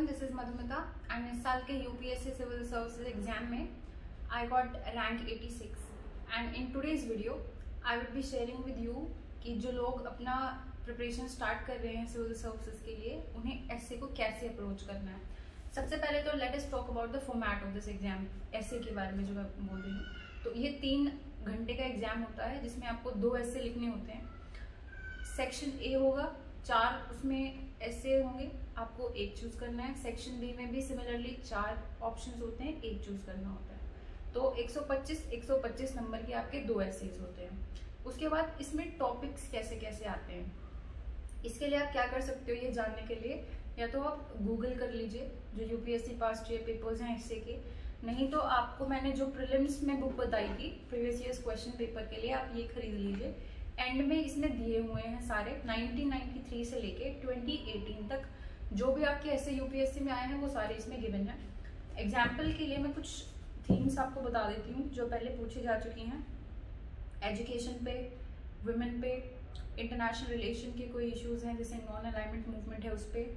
Everyone, this is Madhumita and इस साल के यूपीएससी सिविल सर्विसेज एग्जाम में I got rank 86 and in today's video I will be sharing with you कि जो लोग अपना प्रिपरेशन स्टार्ट कर रहे हैं सिविल सर्विसेज के लिए उन्हें एसए को कैसे अप्रोच करना है। सबसे पहले तो let us talk about the format of this exam. SA के बारे में जो मैं बोल रही हूँ, तो ये 3 घंटे का एग्जाम होता है जिसमें आपको 2 एसए लिखने होते हैं। सेक्शन ए होगा, 4 उसमें एसए होंगे, आपको 1 चूज करना है। सेक्शन बी में भी सिमिलरली 4 ऑप्शंस होते हैं, 1 चूज करना होता है। तो 125 नंबर के आपके 2 एसेज होते हैं। उसके बाद इसमें टॉपिक्स कैसे कैसे आते हैं, इसके लिए आप क्या कर सकते हो ये जानने के लिए, या तो आप गूगल कर लीजिए जो यूपीएससी पास्ट ईयर पेपर्स हैं एसए के, नहीं तो आपको मैंने जो प्रीलिम्स में बुक बताई थी प्रीवियस ईयर्स क्वेश्चन पेपर के लिए, आप ये खरीद लीजिए। एंड में इसमें दिए हुए हैं सारे 1993 से लेके 2018 तक जो भी आपके ऐसे यूपीएससी में आए हैं वो सारे इसमें गिवन है। एग्जाम्पल के लिए मैं कुछ थीम्स आपको बता देती हूँ जो पहले पूछी जा चुकी हैं। एजुकेशन पे, वुमेन पे, इंटरनेशनल रिलेशन के कोई इश्यूज हैं जैसे नॉन अलाइनमेंट मूवमेंट है उस पर,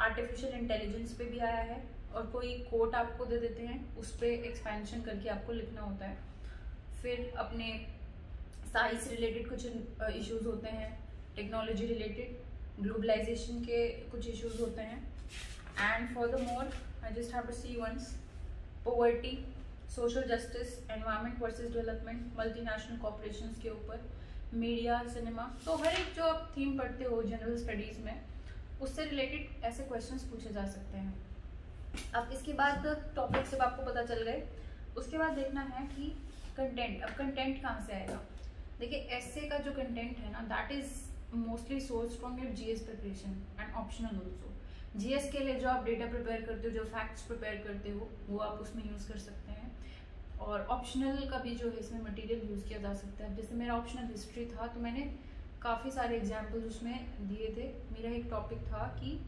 आर्टिफिशियल इंटेलिजेंस पे भी आया है, और कोई कोट आपको दे देते हैं उस पर एक्सपेंशन करके आपको लिखना होता है। फिर अपने साइंस से रिलेटेड कुछ इश्यूज होते हैं, टेक्नोलॉजी रिलेटेड, ग्लोबलाइजेशन के कुछ इश्यूज होते हैं। And for the more I just have to see once poverty, social justice, environment versus development, multinational corporations के ऊपर, मीडिया, सिनेमा। तो हर एक जो आप थीम पढ़ते हो जनरल स्टडीज में उससे रिलेटेड ऐसे क्वेश्चंस पूछे जा सकते हैं। अब इसके बाद टॉपिक सब आपको पता चल गए, उसके बाद देखना है कि कंटेंट। अब कंटेंट कहाँ से आएगा? देखिए एसए का जो कंटेंट है ना, that is mostly source from your GS preparation and optional also. GS के लिए जो आप डेटा प्रिपेयर करते हो, जो फैक्ट्स प्रिपेयर करते हो, वो आप उसमें यूज़ कर सकते हैं। और ऑप्शनल का भी जो है इसमें मटेरियल यूज़ किया जा सकता है। जैसे मेरा ऑप्शनल हिस्ट्री था तो मैंने काफ़ी सारे एग्जाम्पल्स उसमें दिए थे। मेरा एक टॉपिक था कि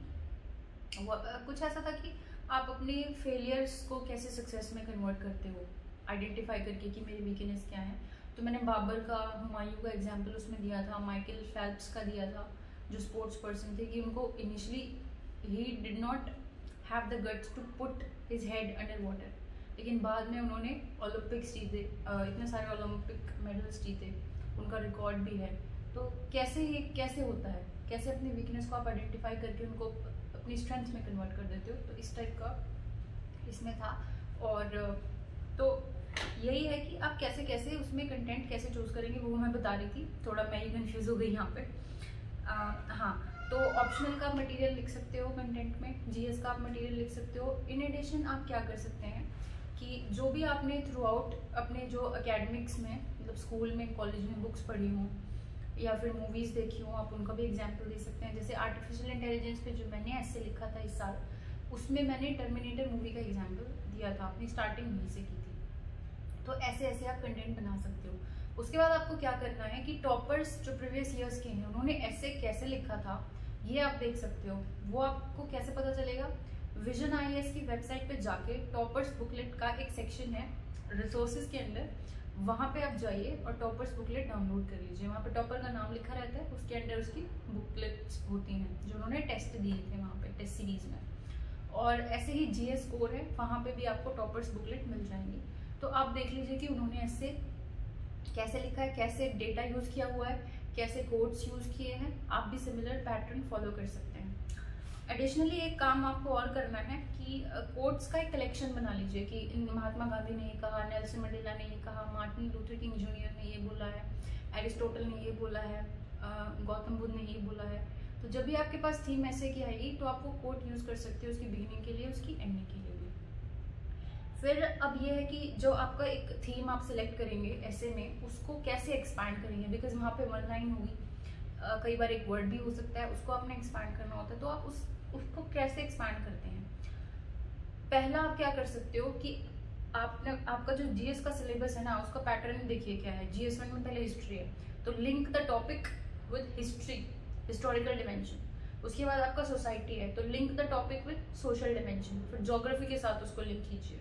कुछ ऐसा था कि आप अपने फेलियर्स को कैसे सक्सेस में कन्वर्ट करते हो, आइडेंटिफाई करके कि मेरी वीकनेस क्या है। तो मैंने बाबर का, हुमायूं का एग्जाम्पल उसमें दिया था, माइकल फेल्प्स का दिया था जो स्पोर्ट्स पर्सन थे, कि उनको इनिशियली ही did not have the guts to put his head under water, लेकिन बाद में उन्होंने ओलंपिक्स जीते, इतने सारे ओलंपिक मेडल्स जीते, उनका रिकॉर्ड भी है। तो कैसे होता है, कैसे अपनी वीकनेस को आप आइडेंटिफाई करके उनको अपनी स्ट्रेंथ में कन्वर्ट कर देते हो, तो इस टाइप का इसमें था। और तो यही है कि आप कैसे कैसे उसमें कंटेंट कैसे चूज करेंगे वो मैं बता रही थी, थोड़ा मैं ही कंफ्यूज हो गई यहाँ पे। हाँ, तो ऑप्शनल का मटेरियल लिख सकते हो कंटेंट में, जीएस का आप मटेरियल लिख सकते हो। इन एडिशन आप क्या कर सकते हैं कि जो भी आपने थ्रू आउट अपने जो एकेडमिक्स में, मतलब स्कूल में, कॉलेज में बुक्स पढ़ी हों या फिर मूवीज़ देखी हों, आप उनका भी एग्जाम्पल दे सकते हैं। जैसे आर्टिफिशियल इंटेलिजेंस पे जो मैंने ऐसे लिखा था इस साल, उसमें मैंने टर्मिनेटर मूवी का एग्जाम्पल दिया था, अपनी स्टार्टिंग वहीं से की थी। तो ऐसे ऐसे आप कंटेंट बना सकते हो। उसके बाद आपको क्या करना है कि टॉपर्स जो प्रीवियस ईयर्स के हैं उन्होंने ऐसे कैसे लिखा था ये आप देख सकते हो। वो आपको कैसे पता चलेगा? विजन आईएएस की वेबसाइट पे जाके टॉपर्स बुकलेट का एक सेक्शन है रिसोर्सेज के अंदर, वहां पे आप जाइए और टॉपर्स बुकलेट डाउनलोड कर लीजिए। वहाँ पे टॉपर का नाम लिखा रहता है, उसके अंदर उसकी बुकलेट्स होती हैं जो उन्होंने टेस्ट दिए थे वहाँ पे टेस्ट सीरीज में। और ऐसे ही जीएस स्कोर है, वहाँ पे भी आपको टॉपर्स बुकलेट मिल जाएंगी। तो आप देख लीजिए कि उन्होंने ऐसे कैसे लिखा है, कैसे डेटा यूज किया हुआ है, कैसे कोड्स यूज किए हैं। आप भी सिमिलर पैटर्न फॉलो कर सकते हैं। एडिशनली एक काम आपको और करना है कि कोड्स का एक कलेक्शन बना लीजिए कि महात्मा गांधी ने ये कहा, नेल्सन मंडेला ने ये कहा, मार्टिन लूथर किंग जूनियर ने ये बोला है, एरिस्टोटल ने ये बोला है, गौतम बुद्ध ने ये बोला है। तो जब भी आपके पास थीम ऐसे की आएगी तो आपको कोड यूज कर सकते हो, उसकी बिगिनिंग के लिए, उसकी एंडिंग के लिए भी। फिर अब ये है कि जो आपका एक थीम आप सिलेक्ट करेंगे ऐसे में, उसको कैसे एक्सपैंड करेंगे, बिकॉज वहाँ पे 1 लाइन होगी, कई बार एक वर्ड भी हो सकता है, उसको आपने एक्सपैंड करना होता है। तो आप उसको कैसे एक्सपैंड करते हैं? पहला आप क्या कर सकते हो कि आपका जो जीएस का सिलेबस है ना, उसका पैटर्न देखिए क्या है। जीएस 1 में पहले हिस्ट्री है, तो link the topic with history, historical dimension. उसके बाद आपका सोसाइटी है, तो link the topic with social dimension. फिर ज्योग्राफी के साथ उसको लिंक कीजिए।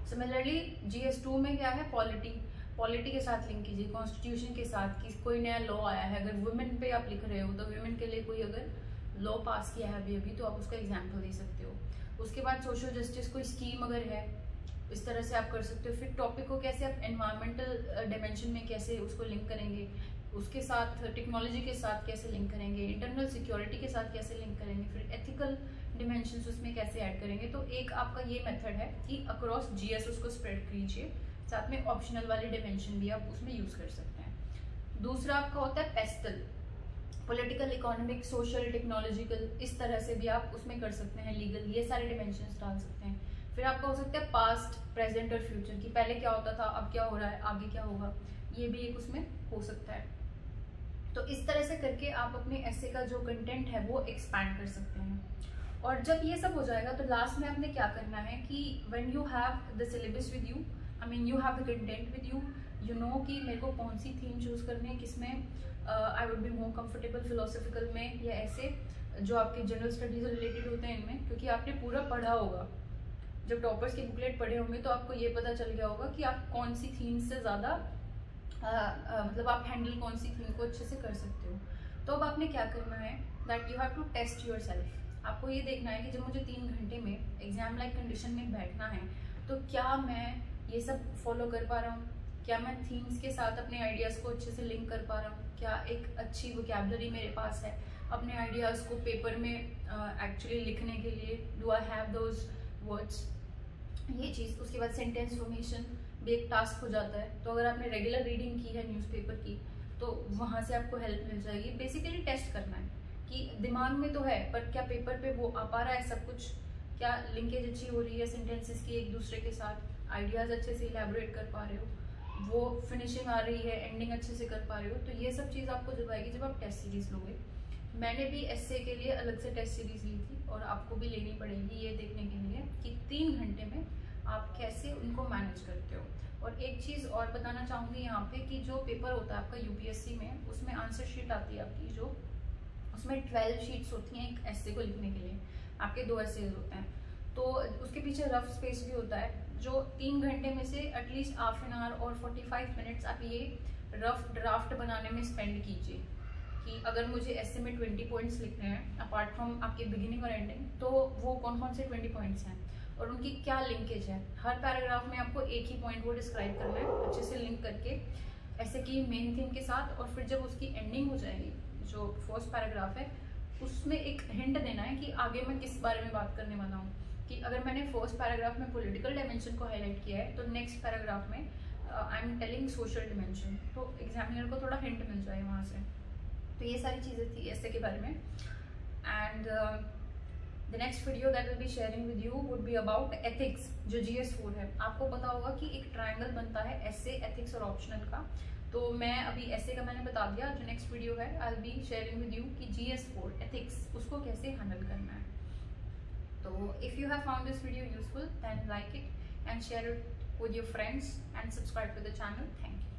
सिमिलरली जीएस 2 में क्या है? पॉलिटी के साथ लिंक कीजिए, कॉन्स्टिट्यूशन के साथ, कि कोई नया लॉ आया है, अगर वुमेन पे आप लिख रहे हो तो वुमेन के लिए कोई अगर लॉ पास किया है अभी तो आप उसका एग्जाम्पल दे सकते हो। उसके बाद सोशल जस्टिस कोई स्कीम अगर है, इस तरह से आप कर सकते हो। फिर टॉपिक को कैसे आप एनवायरमेंटल डायमेंशन में कैसे उसको लिंक करेंगे, उसके साथ टेक्नोलॉजी के साथ कैसे लिंक करेंगे, इंटरनल सिक्योरिटी के साथ कैसे लिंक करेंगे, फिर एथिकल डिमेंशंस उसमें कैसे ऐड करेंगे। तो एक आपका ये मेथड है कि अक्रॉस जीएस उसको स्प्रेड कीजिए, साथ में ऑप्शनल वाले डिमेंशन भी आप उसमें यूज कर सकते हैं। दूसरा आपका होता है pastel, political, economic, social, technological, इस तरह से भी आप उसमें कर सकते हैं। लीगल, ये सारे डिमेंशंस डाल सकते हैं। फिर आपका हो सकता है पास्ट, प्रेजेंट और फ्यूचर, की पहले क्या होता था, अब क्या हो रहा है, आगे क्या होगा, ये भी एक उसमें हो सकता है। तो इस तरह से करके आप अपने ऐसे का जो कंटेंट है वो एक्सपैंड कर सकते हैं। और जब ये सब हो जाएगा तो लास्ट में आपने क्या करना है कि when you have the syllabus with you, I mean you have the content with you, you know कि मेरे को कौन सी थीम चूज करनी है, किसमें I would be more comfortable, philosophical में या ऐसे जो आपके जनरल स्टडीज रिलेटेड होते हैं इनमें, क्योंकि आपने पूरा पढ़ा होगा। जब टॉपर्स की बुकलेट पढ़े होंगे तो आपको ये पता चल गया होगा कि आप कौन सी थीम से ज़्यादा मतलब आप हैंडल कौन सी थीम को अच्छे से कर सकते हो। तो अब आपने क्या करना है, that you have to test yourself. आपको ये देखना है कि जब मुझे 3 घंटे में एग्जाम लाइक कंडीशन में बैठना है तो क्या मैं ये सब फॉलो कर पा रहा हूँ, क्या मैं थीम्स के साथ अपने आइडियाज़ को अच्छे से लिंक कर पा रहा हूँ, क्या एक अच्छी वोकैबुलरी मेरे पास है अपने आइडियाज़ को पेपर में एक्चुअली लिखने के लिए, do I have those words, ये चीज़। उसके बाद सेंटेंस फॉर्मेशन भी एक टास्क हो जाता है। तो अगर आपने रेगुलर रीडिंग की है न्यूज़पेपर की तो वहाँ से आपको हेल्प मिल जाएगी। बेसिकली टेस्ट करना है कि दिमाग में तो है पर क्या पेपर पे वो आ पा रहा है सब कुछ, क्या लिंकेज अच्छी हो रही है सेंटेंसेस की एक दूसरे के साथ, आइडियाज़ अच्छे से इलेबोरेट कर पा रहे हो, वो फिनिशिंग आ रही है, एंडिंग अच्छे से कर पा रहे हो। तो ये सब चीज़ आपको जब आएगी जब आप टेस्ट सीरीज लोगे। मैंने भी एसए के लिए अलग से टेस्ट सीरीज ली थी और आपको भी लेनी पड़ेगी ये देखने के लिए कि 3 घंटे में आप कैसे उनको मैनेज करते हो। और एक चीज़ और बताना चाहूँगी यहाँ पे कि जो पेपर होता है आपका यूपीएससी में, उसमें आंसर शीट आती है आपकी, जो उसमें 12 शीट्स होती हैं एक एस्से को लिखने के लिए, आपके 2 एस्सेज होते हैं। तो उसके पीछे रफ स्पेस भी होता है, जो 3 घंटे में से एटलीस्ट हाफ एन आवर और 45 मिनट्स आप ये रफ ड्राफ्ट बनाने में स्पेंड कीजिए कि अगर मुझे एस्से में 20 पॉइंट्स लिखने हैं अपार्ट फ्रॉम आपके बिगिनिंग और एंडिंग, तो वो कौन कौन से 20 पॉइंट्स हैं और उनकी क्या लिंकेज है। हर पैराग्राफ में आपको एक ही पॉइंट वो डिस्क्राइब करना है अच्छे से लिंक करके ऐसे कि मेन थीम के साथ। और फिर जब उसकी एंडिंग हो जाएगी, जो फर्स्ट पैराग्राफ है, उसमें एक हिंट देना है कि आगे मैं किस बारे में बात करने वाला हूँ। कि अगर मैंने फर्स्ट पैराग्राफ में पॉलिटिकल डायमेंशन को हाईलाइट किया है तो नेक्स्ट पैराग्राफ में I am telling social dimension, तो एग्जामिनर को थोड़ा हिंट मिल जाए वहाँ से। तो ये सारी चीज़ें थी ऐसे के बारे में। And the next video that will be sharing with you would be about ethics, जो GS4 है। आपको पता होगा कि एक ट्रायंगल बनता है एस्से, एथिक्स और ऑप्शनल का। तो मैं अभी एस्से का मैंने बता दिया, जो नेक्स्ट वीडियो है I will be sharing with you कि GS4 एथिक्स उसको कैसे हैंडल करना है। तो if you have found this video useful then like it and share it with your friends and subscribe to the channel. Thank you.